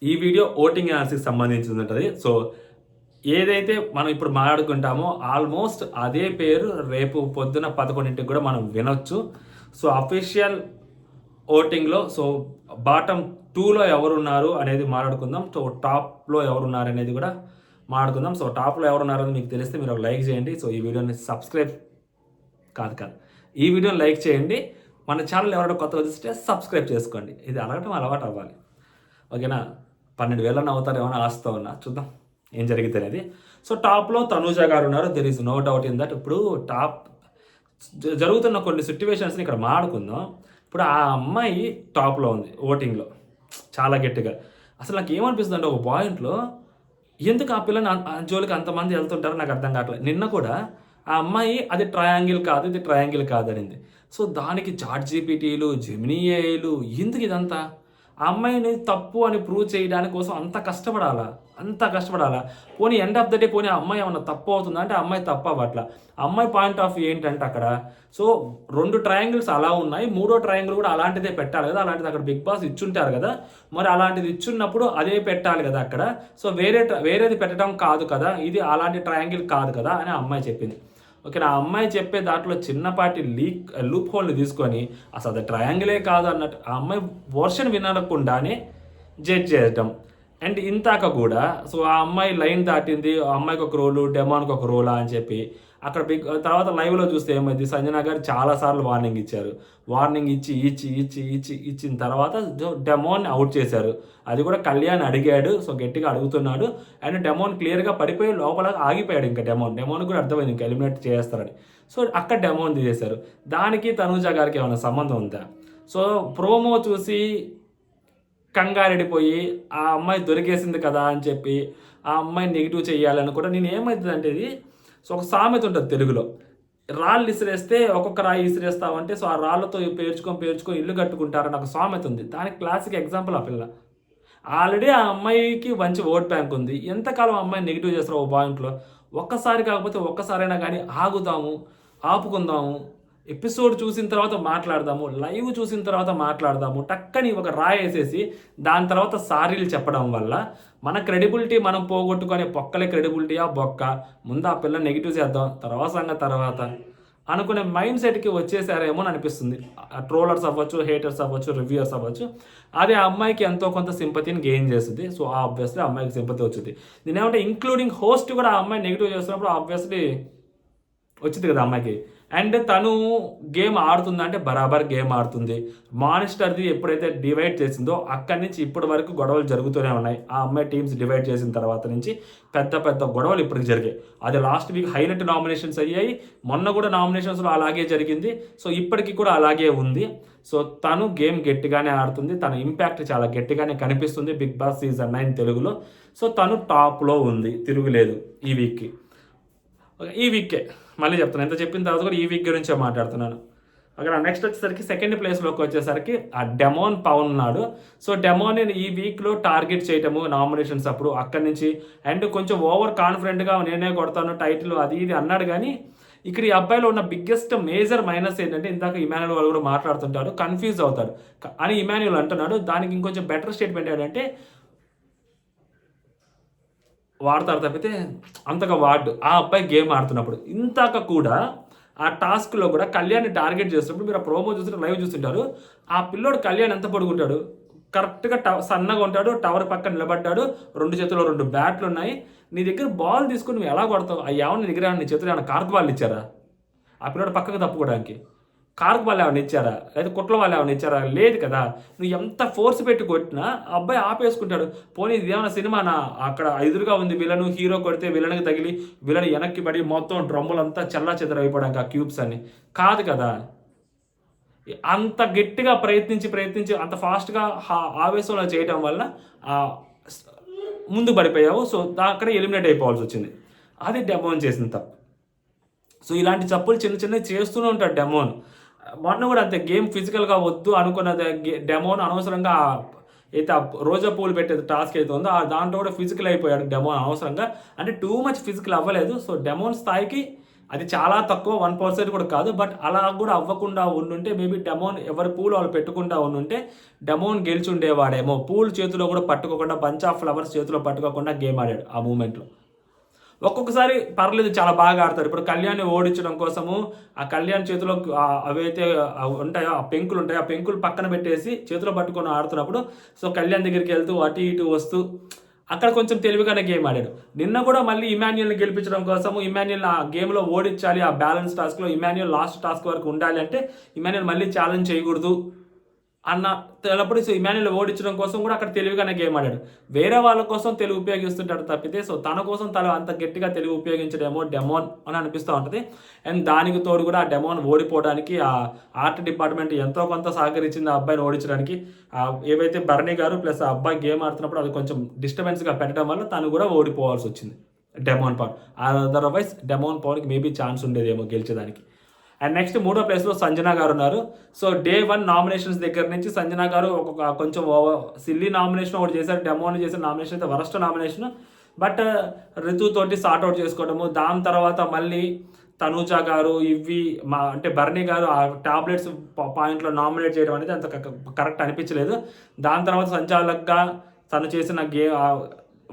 ఈ video voting అనాలిసిస్కి సంబంధించింది ఉంటుంది. సో ఏదైతే మనం ఇప్పుడు మాట్లాడుకుంటామో ఆల్మోస్ట్ అదే పేరు రేపు పొద్దున 11ంటికి కూడా మనం వినొచ్చు. సో అఫీషియల్ ఓటింగ్లో సో బాటమ్ 2లో ఎవరున్నారు అనేది మాట్లాడుకుందాం. సో టాప్లో ఎవరున్నారు అనేది కూడా మాట్లాడుకుందాం. సో టాప్లో ఎవరున్నారని మీకు తెలిస్తే మీరు ఒక లైక్ చేయండి. సో ఈ వీడియోని సబ్స్క్రైబ్ కాదు ఈ వీడియోని లైక్ చేయండి. మన ఛానల్ ఎవరైనా కొత్తగా చూస్తే సబ్స్క్రైబ్ చేసుకోండి. ఇది అలగటం అలవాటు అవ్వాలి. ఓకేనా? 12,000 అవుతారు ఏమైనా ఆస్తా ఉన్నా, చూద్దాం ఏం జరిగింది అనేది. సో టాప్లో తనూజ గారు ఉన్నారు. There is no doubt in that. ఇప్పుడు టాప్ జరుగుతున్న కొన్ని సిట్యువేషన్స్ని ఇక్కడ మాట్లాడుకుందాం. ఇప్పుడు ఆ అమ్మాయి టాప్లో ఉంది ఓటింగ్లో చాలా గట్టిగా. అసలు నాకు ఏమనిపిస్తుంది అంటే ఒక పాయింట్లో ఎందుకు ఆ పిల్లని జోలికి అంతమంది వెళ్తుంటారో నాకు అర్థం కావట్లేదు. నిన్న కూడా ఆ అమ్మాయి అది ట్రయాంగిల్ కాదు, ఇది ట్రయాంగిల్ కాదు అనింది. సో దానికి చాట్ జీపీటీలు, జెమినీ ఏఐలు ఎందుకు ఇదంతా? ఆ అమ్మాయిని తప్పు అని ప్రూవ్ చేయడానికి కోసం అంత కష్టపడాలా? పోనీ ఎండ్ ఆఫ్ ద డే పోనీ ఆ అమ్మాయి ఏమన్నా తప్పు అవుతుందా అంటే ఆ అమ్మాయి తప్పు అవ్వట్ల. అమ్మాయి పాయింట్ ఆఫ్ వ్యూ ఏంటంటే అక్కడ సో 2 ట్రయాంగిల్స్ అలా ఉన్నాయి, 3వ ట్రయాంగిల్ కూడా అలాంటిదే పెట్టాలి కదా. అలాంటిది అక్కడ బిగ్ బాస్ ఇచ్చుంటారు కదా, మరి అలాంటిది ఇచ్చున్నప్పుడు అదే పెట్టాలి కదా అక్కడ. సో వేరేది పెట్టడం కాదు కదా, ఇది అలాంటి ట్రయాంగిల్ కాదు కదా అని ఆ అమ్మాయి చెప్పింది. ఓకే, నా అమ్మాయి చెప్పే దాంట్లో చిన్నపాటి లూప్ హోల్ని తీసుకొని అసలు అది ట్రయాంగిలే కాదు అన్నట్టు ఆ అమ్మాయి వర్షన్ వినకుండానే జడ్జ్ చేయటం. అండ్ ఇంతాక కూడా సో ఆ అమ్మాయి లైన్ దాటింది, ఆ అమ్మాయికి ఒక రోలు, డెమాన్కి ఒక రోలా అని చెప్పి అక్కడ తర్వాత లైవ్లో చూస్తే ఏమైంది, సంజన గారు చాలాసార్లు వార్నింగ్ ఇచ్చారు. వార్నింగ్ ఇచ్చిన తర్వాత డెమోన్ అవుట్ చేశారు. అది కూడా కళ్యాణ్ అడిగాడు, సో గట్టిగా అడుగుతున్నాడు. అండ్ డెమోన్ క్లియర్గా పడిపోయి లోపల ఆగిపోయాడు. ఇంకా డెమోన్ కూడా అర్థమైంది ఇంకా ఎలిమినేట్ చేస్తారని. సో అక్కడ డెమోన్ తీసేశారు. దానికి తనూజ గారికి ఏమైనా సంబంధం ఉందా? సో ప్రోమో చూసి కంగారెడిపోయి ఆ అమ్మాయి దొరికేసింది కదా అని చెప్పి ఆ అమ్మాయి నెగిటివ్ చేయాలని కూడా నేను ఏమవుతుందంటే ఇది సో ఒక సామెత ఉంటుంది తెలుగులో, రాళ్ళు ఇసిరేస్తే ఒక్కొక్క రాయి ఇసిరేస్తామంటే సో ఆ రాళ్ళతో పేర్చుకొని ఇల్లు కట్టుకుంటారని ఒక సామెత ఉంది. దానికి క్లాసిక్ ఎగ్జాంపుల్ ఆ పిల్ల. ఆల్రెడీ ఆ అమ్మాయికి మంచి ఓట్ బ్యాంక్ ఉంది. ఎంతకాలం అమ్మాయి నెగిటివ్ చేస్తారు ఓ పాయింట్లో? ఒక్కసారి కాకపోతే ఒక్కసారైనా కానీ ఆపుకుందాము, ఎపిసోడ్ చూసిన తర్వాత మాట్లాడదాము, లైవ్ చూసిన తర్వాత మాట్లాడదాము. టక్కని ఒక రాయి వేసేసి దాని తర్వాత సారీలు చెప్పడం వల్ల మన క్రెడిబిలిటీ మనం పోగొట్టుకునే పొక్కలే క్రెడిబిలిటీయా బొక్క. ముందు ఆ పిల్ల నెగిటివ్ చేద్దాం, తర్వాత అనుకునే మైండ్ సెట్కి వచ్చేసారేమో అని అనిపిస్తుంది. ట్రోలర్స్ అవ్వచ్చు, హేటర్స్ అవ్వచ్చు, రివ్యూయర్స్ అవ్వచ్చు. అది ఆ అమ్మాయికి ఎంతో కొంత సింపతిని గెయిన్ చేస్తుంది. సో ఆబ్వియస్లీ ఆ అమ్మాయికి సింపతి వచ్చింది. నేనేమంటే ఇంక్లూడింగ్ హోస్ట్ కూడా ఆ అమ్మాయి నెగిటివ్ చేస్తున్నప్పుడు ఆబ్వియస్లీ వచ్చింది కదా అమ్మాయికి. అండ్ తను గేమ్ ఆడుతుందంటే బరాబర్ గేమ్ ఆడుతుంది. మానిస్టర్ది ఎప్పుడైతే డివైడ్ చేసిందో అక్కడి నుంచి ఇప్పటి వరకు గొడవలు జరుగుతూనే ఉన్నాయి. ఆ అమ్మాయి టీమ్స్ డివైడ్ చేసిన తర్వాత నుంచి పెద్ద గొడవలు ఇప్పటికి జరిగాయి. అది లాస్ట్ వీక్ హైలైట్ నామినేషన్స్ అయ్యాయి. మొన్న కూడా నామినేషన్స్లో అలాగే జరిగింది. సో ఇప్పటికీ కూడా అలాగే ఉంది. సో తను గేమ్ గట్టిగానే ఆడుతుంది. తన ఇంపాక్ట్ చాలా గట్టిగానే కనిపిస్తుంది బిగ్ బాస్ సీజన్ 9 తెలుగులో. సో తను టాప్లో ఉంది, తిరుగులేదు ఈ వీకే. మళ్ళీ చెప్తాను, ఎంత చెప్పిన తర్వాత కూడా ఈ వీక్ గురించే మాట్లాడుతున్నాను. అక్కడ నెక్స్ట్ వచ్చేసరికి సెకండ్ ప్లేస్లోకి వచ్చేసరికి ఆ డెమోన్ పవన్ ఉన్నాడు. సో డెమోన్ ఈ వీక్లో టార్గెట్ చేయటము నామినేషన్స్ అప్పుడు అక్కడి నుంచి అండ్ కొంచెం ఓవర్ కాన్ఫిడెంట్గా నేనే కొడతాను టైటిల్ అది ఇది అన్నాడు. కానీ ఇక్కడ ఈ అబ్బాయిలో ఉన్న బిగ్గెస్ట్ మేజర్ మైనస్ ఏంటంటే ఇందాక ఇమాన్యుల్ వాళ్ళు కూడా మాట్లాడుతుంటాడు, కన్ఫ్యూజ్ అవుతాడు అని ఇమాన్యుల్ అంటున్నాడు. దానికి ఇంకొంచెం బెటర్ స్టేట్మెంట్ ఏంటంటే వాడతారు తప్పితే అంతగా వాడు ఆ అబ్బాయి గేమ్ ఆడుతున్నప్పుడు. ఇంతాక కూడా ఆ టాస్క్లో కూడా కళ్యాణ్ని టార్గెట్ చేసినప్పుడు మీరు ఆ ప్రోమో చూస్తుంటే లైవ్ చూస్తుంటారు. ఆ పిల్లోడు కళ్యాణ్ ఎంత పొడుగుంటాడు, కరెక్ట్గా సన్నగా ఉంటాడు, టవర్ పక్కన నిలబడ్డాడు, 2 చేతుల్లో 2 బ్యాట్లు ఉన్నాయి. నీ దగ్గర బాల్ తీసుకుని నువ్వు ఎలా కొడతావు? ఏమన్నా నీ దగ్గర నీ చేతులు ఏమైనా కార్క్ బాల్ ఇచ్చారా ఆ పిల్లోడు పక్కకు తప్పుకోవడానికి? కార్క్ వాళ్ళు ఏమైనా ఇచ్చారా? లేదా కుట్ల వాళ్ళు ఏమైనా ఇచ్చారా? లేదు కదా. నువ్వు ఎంత ఫోర్స్ పెట్టి కొట్టినా అబ్బాయి ఆపేసుకుంటాడు. పోనీ ఇదేమైనా సినిమానా? అక్కడ ఎదురుగా ఉంది విలను, హీరో కొడితే విలన్కి తగిలి విలన్ వెనక్కి పడి మొత్తం డ్రమ్ములంతా చల్లా చెదరైపోవడానికి ఆ క్యూబ్స్ అని కాదు కదా. అంత గట్టిగా ప్రయత్నించి అంత ఫాస్ట్గా ఆవేశంలో చేయటం వల్ల ముందు పడిపోయావు. సో అక్కడ ఎలిమినేట్ అయిపోవాల్సి వచ్చింది. అది డెమోన్ చేసిన తప్పు. సో ఇలాంటి తప్పులు చిన్నవి చేస్తూనే ఉంటాడు డెమోన్. మొన్న కూడా అంతే, గేమ్ ఫిజికల్గా వద్దు అనుకున్నది డెమోన్ అనవసరంగా అయితే రోజా పూలు పెట్టేది టాస్క్ అయితే ఉందో దాంట్లో కూడా ఫిజికల్ అయిపోయాడు డెమోన్ అనవసరంగా. అంటే టూ మచ్ ఫిజికల్ అవ్వలేదు. సో డెమోన్ స్థాయికి అది చాలా తక్కువ, 1% కూడా కాదు. బట్ అలా కూడా అవ్వకుండా ఉండుంటే మేబీ డెమోన్ ఎవరి పూల్ వాళ్ళు పెట్టుకుంటా ఉండుంటే డెమోన్ గెలిచి ఉండేవాడేమో. పూల్ చేతిలో కూడా పట్టుకోకుండా, బంచ్ ఆఫ్ ఫ్లవర్స్ చేతిలో పట్టుకోకుండా గేమ్ ఆడాడు ఆ మూమెంట్లో. ఒక్కొక్కసారి పర్లేదు, చాలా బాగా ఆడతారు. ఇప్పుడు కళ్యాణ్ని ఓడించడం కోసము ఆ కళ్యాణ్ చేతిలో అవైతే ఉంటాయో ఆ పెంకులు ఉంటాయో ఆ పెంకులు పక్కన పెట్టేసి చేతిలో పట్టుకొని ఆడుతున్నప్పుడు సో కళ్యాణ్ దగ్గరికి వెళ్తూ అటు ఇటు వస్తూ అక్కడ కొంచెం తెలివిగానే గేమ్ ఆడాడు. నిన్న కూడా మళ్ళీ ఇమాన్యుల్ని గెలిపించడం కోసము ఇమాన్యుల్ ఆ గేమ్లో ఓడించాలి, ఆ బ్యాలెన్స్ టాస్క్లో ఇమాన్యుల్ లాస్ట్ టాస్క్ వరకు ఉండాలి అంటే ఇమాన్యుల్ మళ్ళీ ఛాలెంజ్ చేయకూడదు అన్న తెలప్పుడు సో ఇమాన్యుల్ ఓడించడం కోసం కూడా అక్కడ తెలివిగానే గేమ్ ఆడాడు. వేరే వాళ్ళ కోసం తెలుగు ఉపయోగిస్తుంటాడు తప్పితే సో తన కోసం తను అంత గట్టిగా తెలుగు ఉపయోగించడేమో డెమోన్ అని అనిపిస్తూ ఉంటుంది. అండ్ దానికి తోడు కూడా ఆ డెమోన్ ఓడిపోవడానికి ఆ ఆర్ట్ డిపార్ట్మెంట్ ఎంతో కొంత సహకరించింది ఆ అబ్బాయిని ఓడించడానికి. ఏవైతే బర్నీ గారు ప్లస్ ఆ అబ్బాయి గేమ్ ఆడుతున్నప్పుడు అది కొంచెం డిస్టర్బెన్స్గా పెట్టడం వల్ల తను కూడా ఓడిపోవాల్సి వచ్చింది డెమోన్ పవర్. అదర్వైజ్ డెమోన్ పవర్కి మేబీ ఛాన్స్ ఉండేదేమో గెలిచేదానికి. అండ్ నెక్స్ట్ 3వ ప్లేస్లో సంజన గారు ఉన్నారు. సో డే 1 నామినేషన్స్ దగ్గర నుంచి సంజన గారు ఒక కొంచెం సిల్లీ నామినేషన్ ఒకటి చేశారు. డెమోని చేసిన నామినేషన్ అయితే వరస్ట్ నామినేషన్. బట్ రితుతోటి సార్ట్అవుట్ చేసుకోవడము, దాని తర్వాత మళ్ళీ తనూజ గారు ఇవి అంటే బర్నీ గారు ఆ టాబ్లెట్స్ పాయింట్లో నామినేట్ చేయడం అనేది అంత కరెక్ట్ అనిపించలేదు. దాని తర్వాత సంచాలక్గా తను చేసిన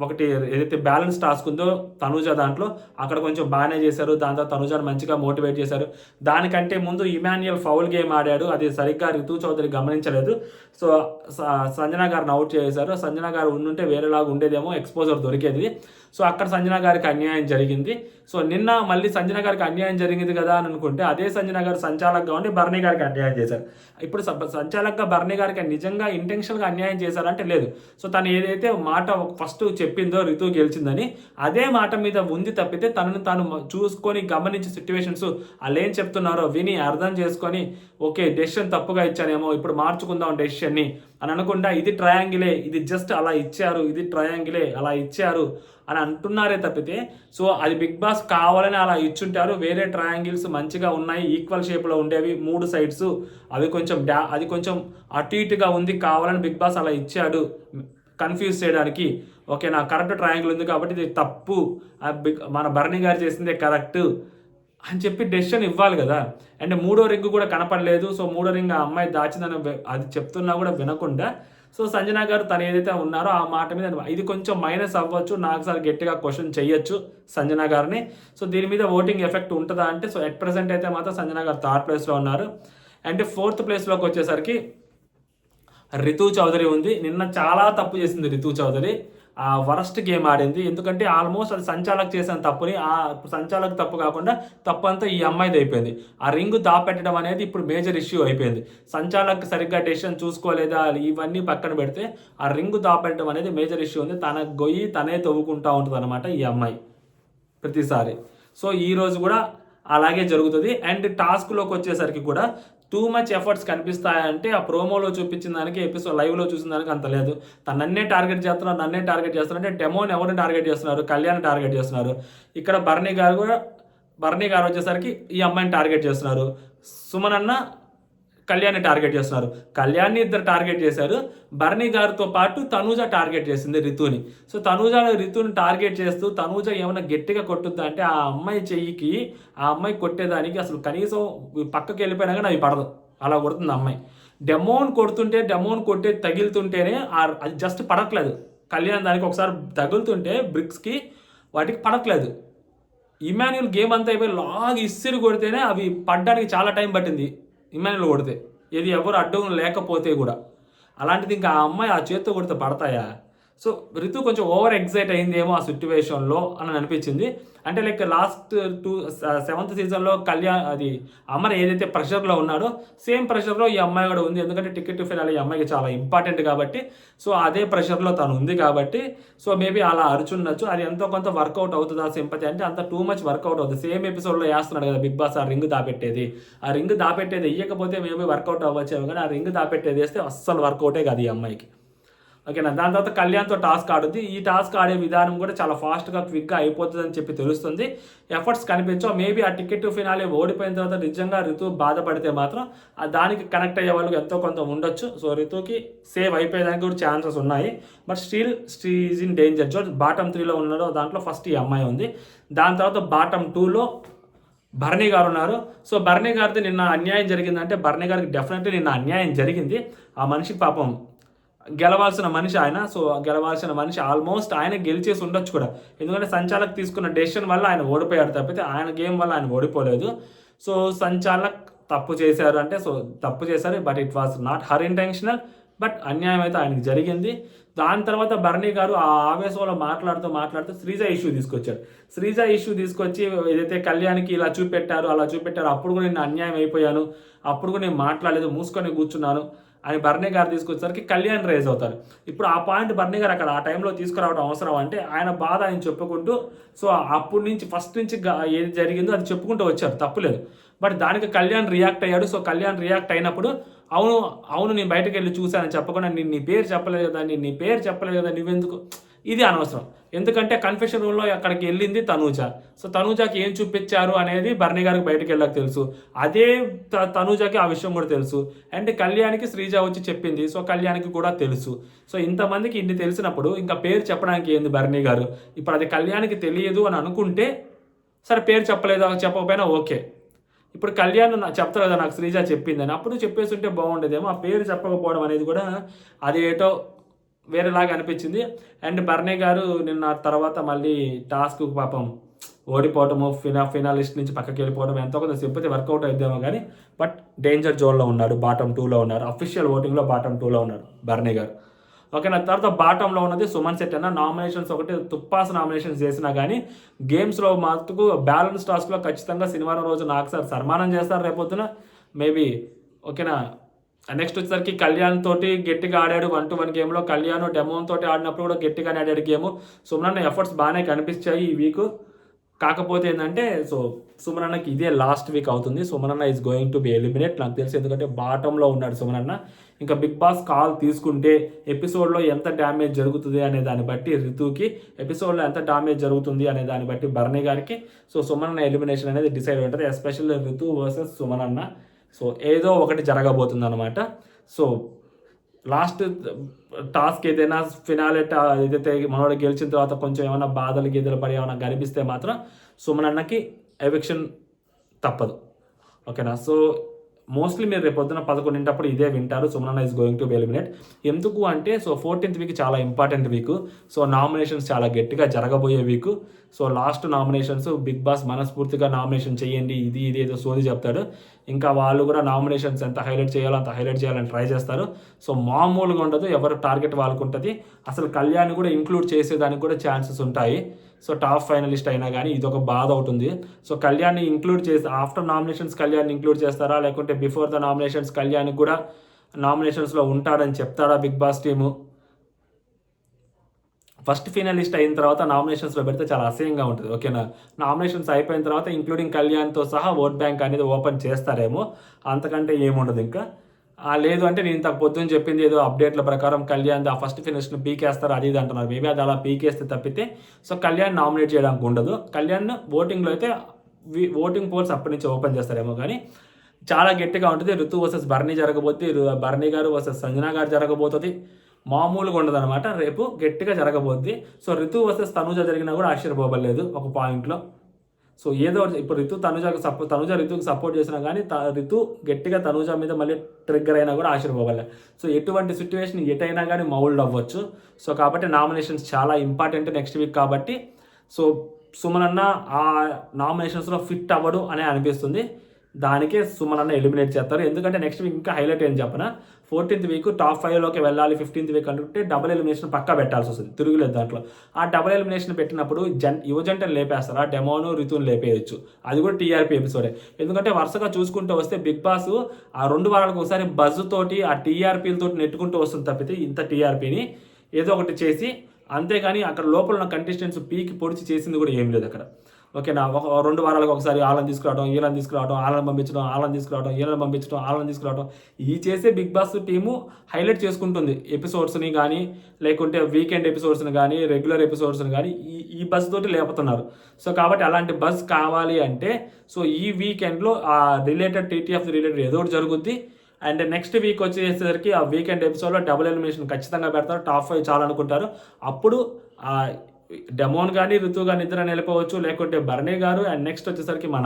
ఒకటి ఏదైతే బ్యాలెన్స్ టాస్క్ ఉందో తనూజ దాంట్లో అక్కడ కొంచెం బాగానే చేశారు. దాని తర్వాత తనూజను మంచిగా మోటివేట్ చేశారు. దానికంటే ముందు ఇమాన్యుయల్ ఫౌల్ గేమ్ ఆడాడు, అది సరిగ్గా రితు చౌదరి గమనించలేదు. సో సంజన గారిని అవుట్ చేశారు. సంజన గారు ఉండుంటే వేరేలాగా ఉండేదేమో, ఎక్స్పోజర్ దొరికేది. సో అక్కడ సంజన గారికి అన్యాయం జరిగింది. సో నిన్న మళ్ళీ సంజన గారికి అన్యాయం జరిగింది కదా అని అనుకుంటే అదే సంజన గారు సంచాలక్గా ఉండి బర్నీ గారికి అన్యాయం చేశారు. ఇప్పుడు సంచాలక్గా బర్నీ గారికి నిజంగా ఇంటెన్షనల్గా అన్యాయం చేశారంటే లేదు. సో తను ఏదైతే మాట ఫస్ట్ చెప్పిందో రితు గెలిచిందని అదే మాట మీద ఉంది తప్పితే తనను తాను చూసుకొని గమనించి సిచ్యువేషన్స్ వాళ్ళు ఏం చెప్తున్నారో విని అర్థం చేసుకొని ఓకే డెసిషన్ తప్పుగా ఇచ్చానేమో ఇప్పుడు మార్చుకుందాం డెసిషన్ని అని అనకుండా ఇది ట్రయాంగిలే, ఇది జస్ట్ అలా ఇచ్చారు, ఇది ట్రయాంగిలే అలా ఇచ్చారు అని అంటున్నారే తప్పితే సో అది బిగ్ బాస్ కావాలని అలా ఇచ్చుంటారు. వేరే ట్రయాంగిల్స్ మంచిగా ఉన్నాయి, ఈక్వల్ షేప్లో ఉండేవి 3 సైడ్స్, అవి కొంచెం అది కొంచెం అటు ఇటుగా ఉంది, కావాలని బిగ్ బాస్ అలా ఇచ్చాడు కన్ఫ్యూజ్ చేయడానికి. ఓకే నా కరెక్ట్ ట్రయాంగిల్ ఉంది కాబట్టి ఇది తప్పు, మన బర్నీ గారు చేసిందే కరెక్ట్ అని చెప్పి డెసిషన్ ఇవ్వాలి కదా. అండ్ 3వ రింగ్ కూడా కనపడలేదు. సో 3వ రింగ్ ఆ అమ్మాయి దాచిందని అది చెప్తున్నా కూడా వినకుండా సో సంజన గారు తను ఏదైతే ఉన్నారో ఆ మాట మీద ఇది కొంచెం మైనస్ అవ్వచ్చు, నాకు సార్ గట్టిగా క్వశ్చన్ చేయొచ్చు సంజన గారిని. సో దీని మీద ఓటింగ్ ఎఫెక్ట్ ఉంటుందా అంటే సో ఎట్ ప్రెసెంట్ అయితే మాత్రం సంజన గారు 3rd ప్లేస్లో ఉన్నారు. అండ్ 4th ప్లేస్లోకి వచ్చేసరికి రితు చౌదరి ఉంది. నిన్న చాలా తప్పు చేసింది రితు చౌదరి, వరస్ట్ గేమ్ ఆడింది. ఎందుకంటే ఆల్మోస్ట్ అది సంచాలక్ చేసిన తప్పుని సంచాలక్ తప్పు కాకుండా తప్పు అంతా ఈ అమ్మాయిది అయిపోయింది. ఆ రింగ్ దాపెట్టడం అనేది ఇప్పుడు మేజర్ ఇష్యూ అయిపోయింది. సంచాలక్ సరిగ్గా డెసిషన్ చూసుకోలేదా ఇవన్నీ పక్కన పెడితే ఆ రింగ్ దాపెట్టడం అనేది మేజర్ ఇష్యూ ఉంది. తన గొయ్యి తనే తవ్వుకుంటా ఉంటుంది అనమాట ఈ అమ్మాయి ప్రతిసారి. సో ఈరోజు కూడా అలాగే జరుగుతుంది. అండ్ టాస్క్లోకి వచ్చేసరికి కూడా టూ మచ్ ఎఫర్ట్స్ కనిపిస్తాయంటే ఆ ప్రోమోలో చూపించిన దానికి ఎపిసోడ్ లైవ్లో చూసిన దానికి అంత లేదు. నన్నే టార్గెట్ చేస్తున్నారు అంటే డెమోని ఎవరిని టార్గెట్ చేస్తున్నారు, కళ్యాణ్ టార్గెట్ చేస్తున్నారు. ఇక్కడ బర్నీ గారు వచ్చేసరికి ఈ అమ్మాయిని టార్గెట్ చేస్తున్నారు. సుమన్ అన్న కళ్యాణ్ని టార్గెట్ చేస్తున్నారు. కళ్యాణ్ని ఇద్దరు టార్గెట్ చేశారు. బర్నీ గారితో పాటు తనూజ టార్గెట్ చేసింది రితుని. సో రితుని టార్గెట్ చేస్తూ తనూజ ఏమైనా గట్టిగా కొట్టుద్దా అంటే ఆ అమ్మాయి చెయ్యికి ఆ అమ్మాయి కొట్టేదానికి అసలు కనీసం పక్కకి వెళ్ళిపోయినా కానీ అవి పడదు, అలా కొడుతుంది అమ్మాయి. డెమోన్ కొట్టే తగిలుతుంటేనే అది జస్ట్ పడట్లేదు. కళ్యాణ్ దానికి ఒకసారి తగులుతుంటే బ్రిక్స్కి వాటికి పడట్లేదు. ఇమాన్యుల్ గేమ్ అంతా అయిపోయి లాగ్ ఇస్సిరి కొడితేనే అవి పడ్డానికి చాలా టైం పట్టింది ఇమాన్యుల్ కొడితే, ఏది ఎవరు అడ్డం లేకపోతే కూడా. అలాంటిది ఇంకా ఆ అమ్మాయి ఆ చేత్తో కొడితే పడతాయా? సో రితు కొంచెం ఓవర్ ఎగ్జైట్ అయిందేమో ఆ సిచ్యువేషన్లో అని అనిపించింది. అంటే లైక్ లాస్ట్ 7th సీజన్లో కళ్యాణ్ అది అమర్ ఏదైతే ప్రెషర్లో ఉన్నాడో సేమ్ ప్రెషర్లో ఈ అమ్మాయి కూడా ఉంది. ఎందుకంటే టికెట్ టు ఫినాలే ఈ అమ్మాయికి చాలా ఇంపార్టెంట్ కాబట్టి సో అదే ప్రెషర్లో తను ఉంది కాబట్టి సో మేబీ అలా అరుచుండొచ్చు. అది ఎంతో కొంత వర్కౌట్ అవుతుంది ఆ సింపతి అంటే అంత టూ మచ్ వర్కౌట్ అవుతుంది. సేమ్ ఎపిసోడ్లో వేస్తున్నాడు కదా బిగ్ బాస్ ఆ రింగ్ దాపెట్టేది వేయకపోతే మేబీ వర్కౌట్ అవ్వచ్చేమో, కానీ ఆ రింగ్ దాపెట్టేది వేస్తే అస్సలు వర్కౌటే కాదు ఈ అమ్మాయికి. ఓకేనా. దాని తర్వాత కళ్యాణ్తో టాస్క్ ఆడుద్ది. ఈ టాస్క్ ఆడే విధానం కూడా చాలా ఫాస్ట్గా క్విక్గా అయిపోతుంది అని చెప్పి తెలుస్తుంది. ఎఫర్ట్స్ కనిపించవు. మేబీ ఆ టికెట్ టు ఫినాలే ఓడిపోయిన తర్వాత నిజంగా రితు బాధపడితే మాత్రం దానికి కనెక్ట్ అయ్యే వాళ్ళు ఎంతో కొంత ఉండొచ్చు. సో రితుకి సేవ్ అయిపోయేదానికి కూడా ఛాన్సెస్ ఉన్నాయి. But still is in danger zone. Bottom 3లో ఉన్నాడో దాంట్లో ఫస్ట్ ఈ అమ్మాయి ఉంది. దాని తర్వాత బాటమ్ 2లో భరణి గారు ఉన్నారు. సో భరణి గారిది నిన్న అన్యాయం జరిగిందంటే భరణి గారికి డెఫినెట్లీ నిన్న అన్యాయం జరిగింది. ఆ మనిషి పాపం గెలవాల్సిన మనిషి ఆయన. సో గెలవాల్సిన మనిషి ఆల్మోస్ట్ ఆయన గెలిచేసి ఉండొచ్చు కూడా. ఎందుకంటే సంచాలక్ తీసుకున్న డెసిషన్ వల్ల ఆయన ఓడిపోయాడు తప్పితే ఆయన గేమ్ వల్ల ఆయన ఓడిపోలేదు. సో సంచాలక్ తప్పు చేశారు అంటే సో తప్పు చేశారు, but it was not her intentional. But అన్యాయం అయితే ఆయనకి జరిగింది. దాని తర్వాత భరణి గారు ఆ ఆవేశంలో మాట్లాడుతూ శ్రీజ ఇష్యూ తీసుకొచ్చారు. శ్రీజ ఇష్యూ తీసుకొచ్చి ఏదైతే కళ్యాణ్కి ఇలా చూపెట్టారు అలా చూపెట్టారు, అప్పుడు కూడా నేను అన్యాయం అయిపోయాను, అప్పుడు కూడా నేను మాట్లాడలేదు, మూసుకొని కూర్చున్నాను అని భరణి గారు తీసుకొచ్చేసరికి కళ్యాణ్ రేజ్ అవుతారు. ఇప్పుడు ఆ పాయింట్ భరణి గారు అక్కడ ఆ టైంలో తీసుకురావడం అవసరం అంటే ఆయన బాధ ఆయన చెప్పుకుంటూ సో అప్పటి నుంచి ఫస్ట్ నుంచి ఏది జరిగిందో అది చెప్పుకుంటూ వచ్చారు, తప్పులేదు. బట్ దానికి కళ్యాణ్ రియాక్ట్ అయ్యాడు. సో కళ్యాణ్ రియాక్ట్ అయినప్పుడు అవును నేను బయటకు వెళ్ళి చూశానని చెప్పకుండా నీ పేరు చెప్పలేదు కదా, నీ పేరు చెప్పలేదు కదా, నువ్వెందుకు, ఇది అనవసరం. ఎందుకంటే కన్ఫెషన్ రూమ్లో అక్కడికి వెళ్ళింది తనూజ. సో తనూజకి ఏం చూపించారు అనేది భరణి గారికి బయటకు వెళ్ళాక తెలుసు. అదే తనూజకి ఆ విషయం కూడా తెలుసు. అండ్ కళ్యాణ్కి శ్రీజ వచ్చి చెప్పింది. సో కళ్యాణ్కి కూడా తెలుసు. సో ఇంతమందికి ఇన్ని తెలిసినప్పుడు ఇంకా పేరు చెప్పడానికి ఏంది భరణి గారు? ఇప్పుడు అది కళ్యాణ్కి తెలియదు అని అనుకుంటే సరే, పేరు చెప్పకపోయినా ఓకే. ఇప్పుడు కళ్యాణ్ చెప్తారు కదా నాకు శ్రీజ చెప్పిందని, అప్పుడు చెప్పేసి ఉంటే బాగుండేదేమో. ఆ పేరు చెప్పకపోవడం అనేది కూడా అది ఏటో వేరేలాగా అనిపించింది. అండ్ భరణి గారు నిన్న తర్వాత మళ్ళీ టాస్క్ పాపం ఓడిపోవటము, ఫినాలిస్ట్ నుంచి పక్కకి వెళ్ళిపోవడం ఎంతో కొంత సింపతి వర్కౌట్ అయిద్దామో కానీ బట్ డేంజర్ జోన్లో ఉన్నాడు, బాటమ్ 2లో ఉన్నారు. అఫీషియల్ ఓటింగ్లో బాటమ్ 2లో ఉన్నారు భరణి గారు. ఓకేనా. తర్వాత బాటంలో ఉన్నది సుమన్ శెట్టి అన్న. నామినేషన్స్ ఒకటి తుప్పాస్ నామినేషన్స్ చేసినా కానీ గేమ్స్లో మటుకు బ్యాలెన్స్ టాస్క్లో ఖచ్చితంగా శనివారం రోజు నాకు సార్ సన్మానం చేస్తారు రేపొద్దున మేబీ. ఓకేనా. నెక్స్ట్ వచ్చేసరికి కళ్యాణ్ తోటి గట్టిగా ఆడాడు 1-1 గేమ్లో. కళ్యాణ్ డెమోన్ తోటి ఆడినప్పుడు కూడా గట్టిగానే ఆడాడు గేమ్. సుమన్ ఎఫర్ట్స్ బాగానే కనిపించాయి ఈ వీక్. కాకపోతే ఏంటంటే సో సుమన్ అన్నకి ఇదే లాస్ట్ వీక్ అవుతుంది. సుమన్ అన్న is going to be eliminate నాకు తెలిసి. ఎందుకంటే బాటంలో ఉన్నాడు సుమన్ అన్న. ఇంకా బిగ్ బాస్ కాల్ తీసుకుంటే ఎపిసోడ్లో ఎంత డ్యామేజ్ జరుగుతుంది అనే దాన్ని బట్టి రితుకి, ఎపిసోడ్లో ఎంత డ్యామేజ్ జరుగుతుంది అనే దాన్ని బట్టి భరణి గారికి సో సుమన్ అన్న ఎలిమినేషన్ అనేది డిసైడ్ ఉంటుంది. ఎస్పెషల్లీ రితు వర్సెస్ సుమన్ అన్న. సో ఏదో ఒకటి జరగబోతుంది అనమాట. సో లాస్ట్ టాస్క్ ఏదైనా ఫినాలే ఏదైతే మనోడు గెలిచిన తర్వాత కొంచెం ఏమైనా బాధలు గీదలు పడి ఏమైనా కనిపిస్తే మాత్రం సుమన్ అన్నకి ఎవిక్షన్ తప్పదు. ఓకేనా. సో మోస్ట్లీ మీరు రేపు పొద్దున 11 ఇదే వింటారు, సుమన్ అన్న is going to be eliminate. ఎందుకు అంటే సో 14th వీక్ చాలా ఇంపార్టెంట్ వీక్. సో నామినేషన్స్ చాలా గట్టిగా జరగబోయే week. So last nominations Bigg Boss మనస్ఫూర్తిగా నామినేషన్ చేయండి, ఇది ఏదో సోది చెప్తాడు. ఇంకా వాళ్ళు కూడా నామినేషన్స్ ఎంత హైలైట్ చేయాలో అంత హైలైట్ చేయాలని ట్రై చేస్తారు. సో మామూలుగా ఉండదు, ఎవరు టార్గెట్ వాళ్ళకు ఉంటుంది. అసలు కళ్యాణ్ కూడా ఇంక్లూడ్ చేసేదానికి కూడా ఛాన్సెస్ ఉంటాయి. సో టాప్ ఫైనలిస్ట్ అయినా కానీ ఇది ఒక బాధ అవుతుంది. సో కళ్యాణ్ని ఇంక్లూడ్ చేసి ఆఫ్టర్ నామినేషన్స్ కళ్యాణ్ ఇంక్లూడ్ చేస్తారా, లేకుంటే బిఫోర్ ద నామినేషన్స్ కళ్యాణ్ కూడా నామినేషన్స్లో ఉంటాడని చెప్తారా Bigg Boss team? First finalist అయిన తర్వాత నామినేషన్స్లో పెడితే చాలా అసహ్యంగా ఉంటుంది. ఓకేనా. నామినేషన్స్ అయిపోయిన తర్వాత ఇంక్లూడింగ్ కళ్యాణ్తో సహా ఓట్ బ్యాంక్ అనేది ఓపెన్ చేస్తారేమో, అంతకంటే ఏముండదు ఇంకా. లేదు అంటే నేను ఇంతకు పొద్దున్న చెప్పింది ఏదో అప్డేట్ల ప్రకారం కళ్యాణ్ ఆ ఫస్ట్ ఫినిష్ని పీకేస్తారు అది ఇది అంటున్నారు. మేబీ అది అలా పీకేస్తే తప్పితే సో కళ్యాణ్ నామినేట్ చేయడానికి ఉండదు. కళ్యాణ్ ఓటింగ్లో అయితే ఓటింగ్ పోల్స్ అప్పటి నుంచి ఓపెన్ చేస్తారేమో కానీ చాలా గట్టిగా ఉంటుంది. ఋతు వర్సెస్ భరణి జరగబోతుంది, భరణి గారు వర్సెస్ సంజన గారు జరగబోతుంది. మామూలుగా ఉండదు అనమాట, రేపు గట్టిగా జరగబోద్ది. సో ఋతు వర్సెస్ తనుజ జరిగినా కూడా ఆశ్చర్యపోబడలేదు ఒక పాయింట్లో. సో ఏదో ఇప్పుడు తనుజ ఋతుకి సపోర్ట్ చేసినా కానీ ఋతు గట్టిగా తనుజ మీద మళ్ళీ ట్రిగ్గర్ అయినా కూడా ఆశ్చర్యపోవాలి. సో ఎటువంటి సిచ్యువేషన్ ఎటైనా కానీ మౌల్డ్ అవ్వచ్చు. సో కాబట్టి నామినేషన్స్ చాలా ఇంపార్టెంట్ నెక్స్ట్ వీక్ కాబట్టి. సో సుమన్ అన్న ఆ నామినేషన్స్లో ఫిట్ అవ్వడు అనే అనిపిస్తుంది. దానికే సుమన్ అన్న ఎలిమినేట్ చేస్తారు. ఎందుకంటే నెక్స్ట్ వీక్ ఇంకా హైలైట్ ఏం చెప్పిన 14th వీక్ టాప్ 5లోకి వెళ్ళాలి, 15th వీక్ అంటే డబుల్ ఎలిమినేషన్ పక్కా పెట్టాల్సి వస్తుంది, తిరుగులేదు దాంట్లో. ఆ డబుల్ ఎలిమినేషన్ పెట్టినప్పుడు యువజంటను లేపేస్తారా, డెమోను రితుని లేపేయచ్చు. అది కూడా టీఆర్పీ ఎపిసోడే. ఎందుకంటే వరుసగా చూసుకుంటూ వస్తే బిగ్ బాస్ ఆ 2 వారాలకు ఒకసారి బజ్ తోటి ఆ టీఆర్పీలతోటి నెట్టుకుంటూ వస్తుంది తప్పితే ఇంత టీఆర్పీని ఏదో ఒకటి చేసి, అంతేగాని అక్కడ లోపల ఉన్న కంటెస్టెంట్స్ పీకి పొడిచి చేసింది కూడా ఏం లేదు అక్కడ. ఓకేనా. 2 వారాలకు ఒకసారి వాళ్ళని తీసుకురావడం, వీళ్ళని తీసుకురావడం, వాళ్ళని పంపించడం, వాళ్ళని తీసుకురావడం, వీళ్ళని పంపించడం, వాళ్ళని తీసుకురావడం, ఈ చేసే బిగ్ బాస్ టీము హైలైట్ చేసుకుంటుంది ఎపిసోడ్స్ని కానీ, లేకుంటే వీకెండ్ ఎపిసోడ్స్ని కానీ, రెగ్యులర్ ఎపిసోడ్స్ని కానీ ఈ బజ్ తోటి లేపుతున్నారు. సో కాబట్టి అలాంటి బజ్ కావాలి అంటే సో ఈ వీకెండ్లో ఆ రిలేటెడ్ టీటీఎఫ్ రిలేటెడ్ ఏదో ఒకటి జరుగుద్ది. అండ్ నెక్స్ట్ వీక్ వచ్చేసరికి ఆ వీకెండ్ ఎపిసోడ్లో డబుల్ ఎలిమినేషన్ ఖచ్చితంగా పెడతారు. టాప్ 5 చాలనుకుంటారు. అప్పుడు డెమోన్ కానీ ఋతు కానీ ఇద్దరు వెళ్ళిపోవచ్చు, లేకుంటే భరణి గారు అండ్ నెక్స్ట్ వచ్చేసరికి మన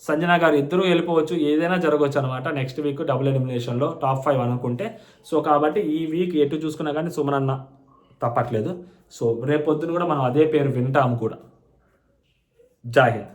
సంజన గారు ఇద్దరు వెళ్ళిపోవచ్చు, ఏదైనా జరగవచ్చు అనమాట నెక్స్ట్ వీక్ డబుల్ ఎలిమినేషన్లో టాప్ 5 అనుకుంటే. సో కాబట్టి ఈ వీక్ ఎటు చూసుకున్నా కానీ సుమన్ అన్న తప్పట్లేదు. సో రేపు పొద్దున కూడా మనం అదే పేరు వింటాము కూడా. జై హింద్.